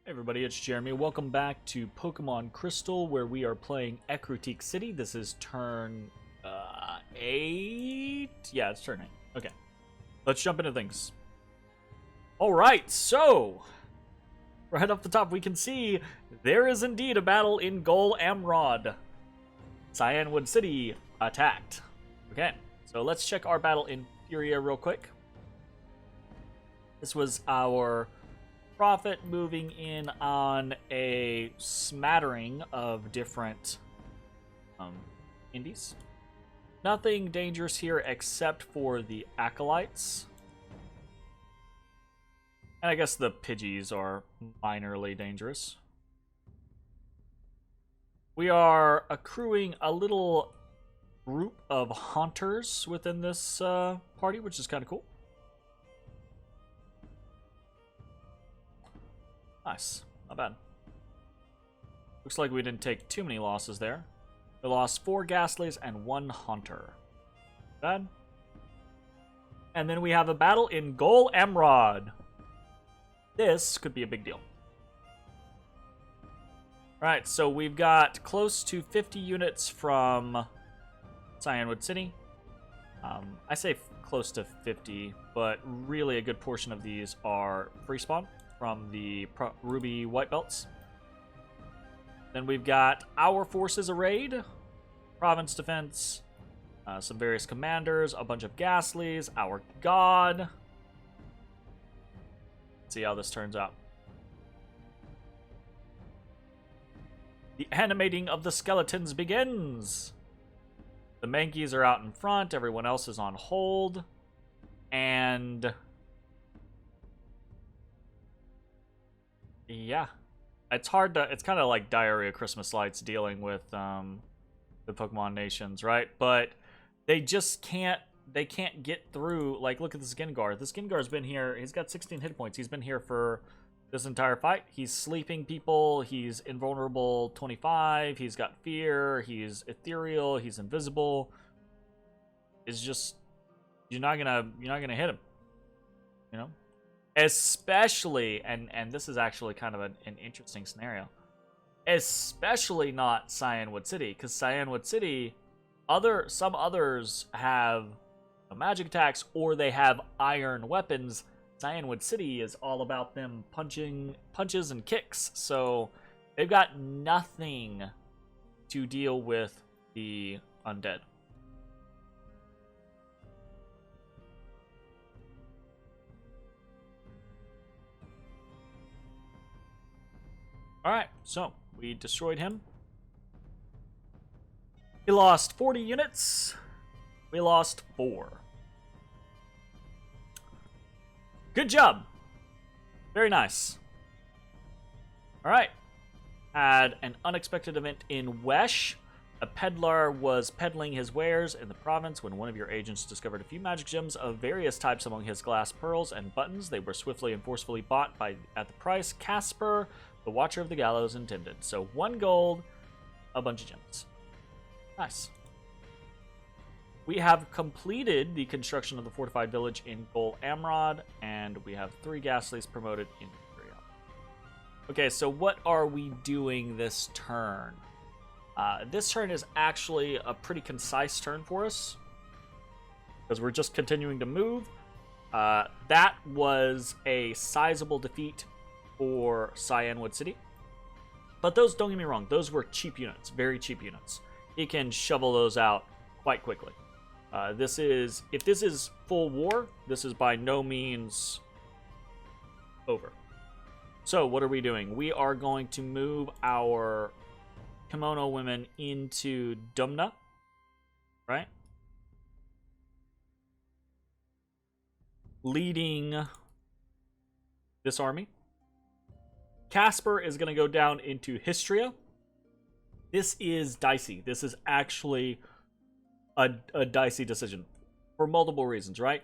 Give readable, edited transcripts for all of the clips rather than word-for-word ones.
Hey everybody, it's Jeremy. Welcome back to Pokemon Crystal, where we are playing Ecruteak City. This is turn 8. Yeah, it's turn 8. Okay, let's jump into things. All right, so right off the top, we can see there is indeed a battle in Gol Amrod. Cyanwood City attacked. Okay, so let's check our battle in Furia real quick. This was our Prophet moving in on a smattering of different indies. Nothing dangerous here except for the Acolytes. And I guess the Pidgeys are minorly dangerous. We are accruing a little group of Haunters within this party, which is kind of cool. Nice. Not bad. Looks like we didn't take too many losses there. We lost 4 Ghastlies and 1 Haunter. Bad. And then we have a battle in Gol Amrod. This could be a big deal. Alright, so we've got close to 50 units from Cyanwood City. I say close to 50, but really a good portion of these are free spawn from the Ruby White Belts. Then we've got our forces arrayed, Province Defense, some various commanders, a bunch of Ghastlies, our God. Let's see how this turns out. The animating of the skeletons begins. The Mankeys are out in front, everyone else is on hold, and yeah, it's hard to. It's kind of like Diary of Christmas Lights dealing with the Pokemon nations, right? But they just can't. They can't get through. Like, look at this Gengar. This Gengar's been here. He's got 16 hit points. He's been here for this entire fight. He's sleeping people. He's invulnerable 25. He's got fear. He's ethereal. He's invisible. It's just you're not gonna hit him. You know. Especially, and this is actually kind of an interesting scenario, especially not Cyanwood City, because Cyanwood City, some others have magic attacks or they have iron weapons. Cyanwood City is all about them punches and kicks, so they've got nothing to deal with the undead. Alright, so we destroyed him. He lost 40 units. We lost 4. Good job. Very nice. Alright. Had an unexpected event in Wesh. A peddler was peddling his wares in the province when one of your agents discovered a few magic gems of various types among his glass pearls and buttons. They were swiftly and forcefully bought at the price Casper, the Watcher of the Gallows, intended. So 1 gold, a bunch of gems. Nice. We have completed the construction of the fortified village in Gol Amrod, and we have 3 Ghastlies promoted in Furia. Okay, so what are we doing this turn? This turn is actually a pretty concise turn for us, because we're just continuing to move. That was a sizable defeat for Cyanwood City. But those, don't get me wrong, those were cheap units, very cheap units. He can shovel those out quite quickly. If this is full war, this is by no means over. So what are we doing? We are going to move our kimono women into Dumna, right? Leading this army. Casper is going to go down into Histria. This is dicey. This is actually a dicey decision for multiple reasons, right?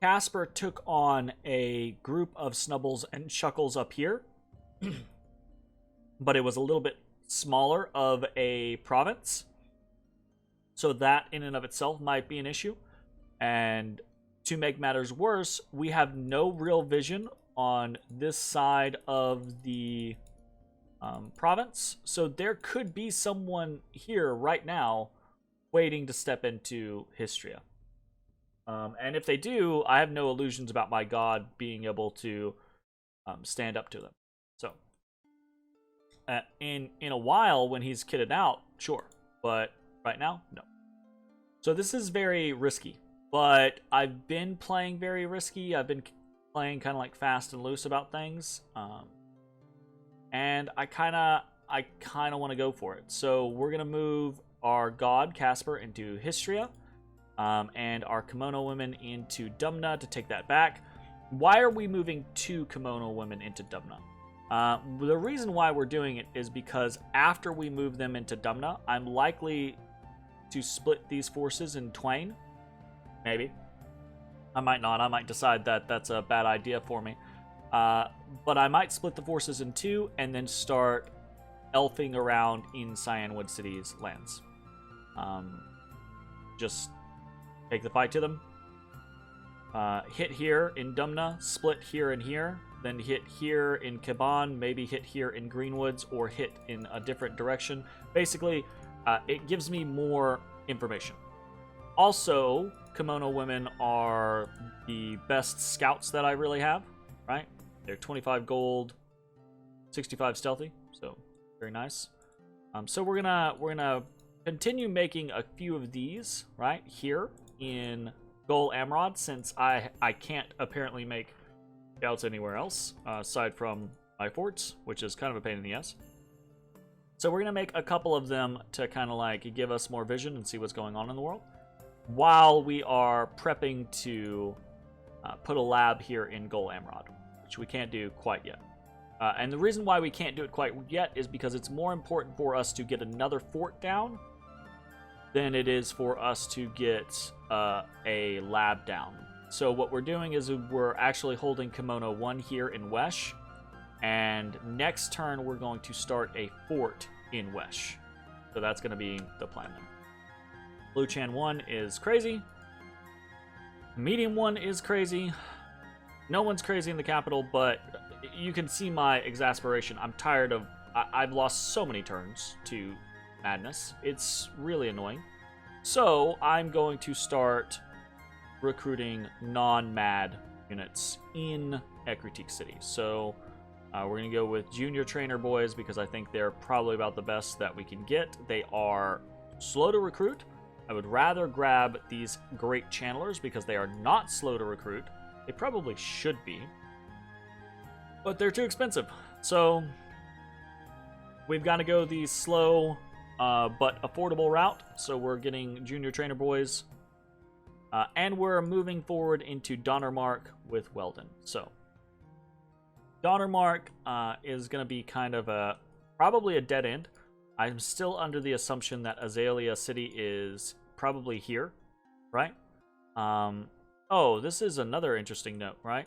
Casper took on a group of Snubbles and Chuckles up here, but it was a little bit smaller of a province, so that in and of itself might be an issue. And to make matters worse, we have no real vision on this side of the province. So there could be someone here right now waiting to step into Histria. And if they do, I have no illusions about my god being able to stand up to them. So, in a while, when he's kitted out, sure. But right now, no. So this is very risky. But I've been playing very risky. I've been playing kind of like fast and loose about things. And I kind of want to go for it. So we're going to move our god, Casper, into Histria. And our kimono women into Dumna to take that back. Why are we moving 2 kimono women into Dumna? The reason why we're doing it is because after we move them into Dumna, I'm likely to split these forces in twain. Maybe. I might not. I might decide that that's a bad idea for me. But I might split the forces in 2 and then start elfing around in Cyanwood City's lands. Just take the fight to them. Hit here in Dumna, split here and here, then hit here in Kaban, maybe hit here in Greenwoods, or hit in a different direction. Basically, it gives me more information. Also, kimono women are the best scouts that I really have, right? They're 25 gold, 65 stealthy, so very nice. So we're gonna continue making a few of these right here in Gol Amrod, since I can't apparently make scouts anywhere else aside from my forts, which is kind of a pain in the ass. So we're gonna make a couple of them to kind of like give us more vision and see what's going on in the world, while we are prepping to put a lab here in Gol Amrod, which we can't do quite yet. And the reason why we can't do it quite yet is because it's more important for us to get another fort down than it is for us to get a lab down. So what we're doing is we're actually holding Kimono 1 here in Wesh, and next turn we're going to start a fort in Wesh. So that's going to be the plan then. Blue Chan 1 is crazy. Medium 1 is crazy. No one's crazy in the capital, but you can see my exasperation. I'm tired of... I've lost so many turns to madness. It's really annoying. So I'm going to start recruiting non-mad units in Ecruteak City. So we're going to go with junior trainer boys because I think they're probably about the best that we can get. They are slow to recruit. I would rather grab these great channelers because they are not slow to recruit. They probably should be, but they're too expensive. So we've got to go the slow but affordable route. So we're getting junior trainer boys, and we're moving forward into Donnermark with Weldon. So Donnermark is going to be kind of probably a dead end. I'm still under the assumption that Azalea City is probably here, right? Oh, this is another interesting note, right?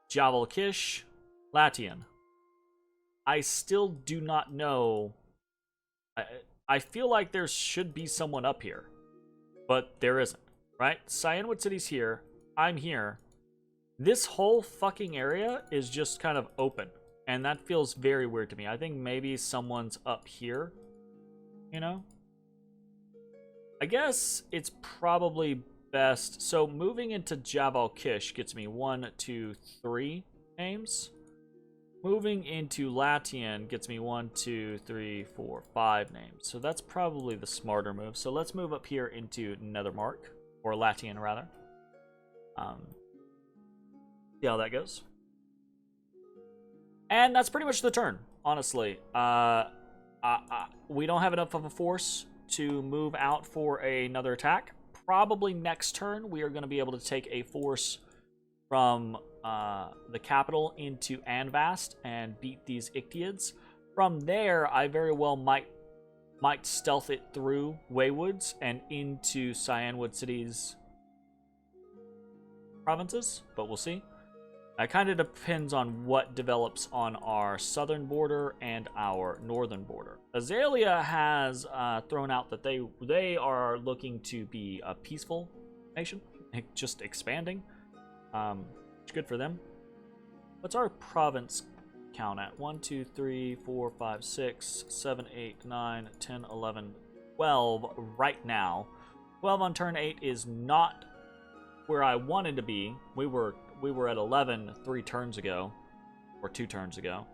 Javal Kish, Latian. I still do not know. I feel like there should be someone up here, but there isn't, right? Cyanwood City's here. I'm here. This whole fucking area is just kind of open, and that feels very weird to me. I think maybe someone's up here, you know? I guess it's probably best. So moving into Javal Kish gets me 1, 2, 3 names. Moving into Latian gets me 1, 2, 3, 4, 5 names. So that's probably the smarter move. So let's move up here into Nethermark, or Latian rather. See how that goes. And that's pretty much the turn, honestly. We don't have enough of a force to move out for another attack. Probably next turn we are going to be able to take a force from the capital into Anvast and beat these Ictiads. From there, I very well might stealth it through Waywoods and into Cyanwood City's provinces, but we'll see. It kind of depends on what develops on our southern border and our northern border. Azalea has thrown out that they are looking to be a peaceful nation, just expanding. It's good for them. What's our province count at? 1, 2, 3, 4, 5, 6, 7, 8, 9, 10, 11, 12 right now. 12 on turn 8 is not where I wanted to be. We were at 11 3 turns ago, or 2 turns ago.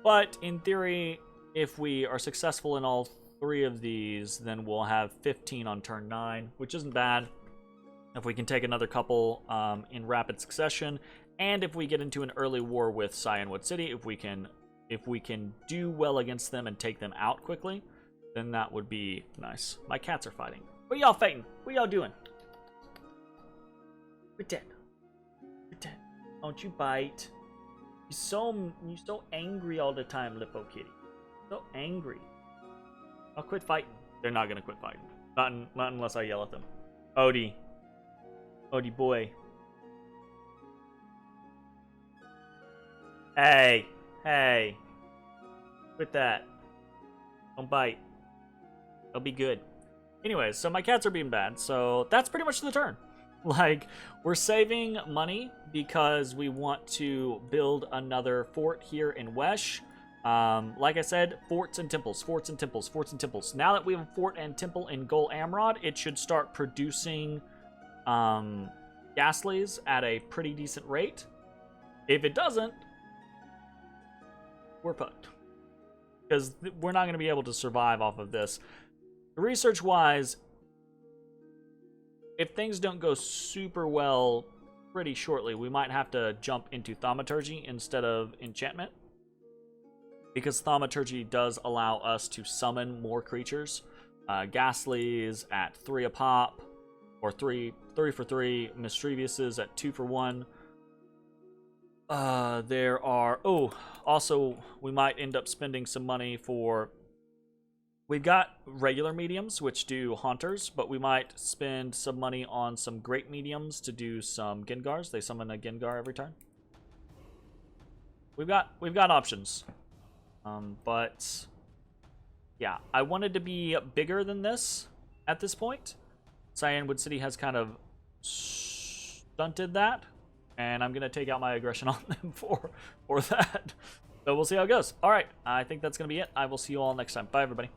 But in theory, if we are successful in all 3 of these, then we'll have 15 on turn 9, which isn't bad. If we can take another couple in rapid succession, and if we get into an early war with Cyanwood City, if we can do well against them and take them out quickly, then that would be nice. My cats are fighting. What y'all fighting? What y'all doing? We're dead. We're dead. Don't you bite. You're so angry all the time, Lippo Kitty. So angry. I'll quit fighting. They're not gonna quit fighting. Not unless I yell at them. Odie. Odie boy. Hey. Hey. Quit that. Don't bite. They'll be good. Anyways, so my cats are being bad, so that's pretty much the turn. Like, we're saving money because we want to build another fort here in Wesh. Like I said, forts and temples, forts and temples, forts and temples. Now that we have a fort and temple in Gol Amrod, it should start producing Ghastlies at a pretty decent rate. If it doesn't, we're fucked. Because we're not going to be able to survive off of this. Research-wise, if things don't go super well pretty shortly, we might have to jump into Thaumaturgy instead of Enchantment. Because Thaumaturgy does allow us to summon more creatures. Ghastlies at 3 a pop, or 3 for 3. Mischievouses at 2 for 1. There are... Oh, also, we might end up spending some money for... We've got regular mediums, which do Haunters, but we might spend some money on some great mediums to do some Gengars. They summon a Gengar every turn. We've got options. But yeah, I wanted to be bigger than this at this point. Cyanwood City has kind of stunted that, and I'm gonna take out my aggression on them for that. So we'll see how it goes. All right, I think that's gonna be it. I will see you all next time. Bye, everybody.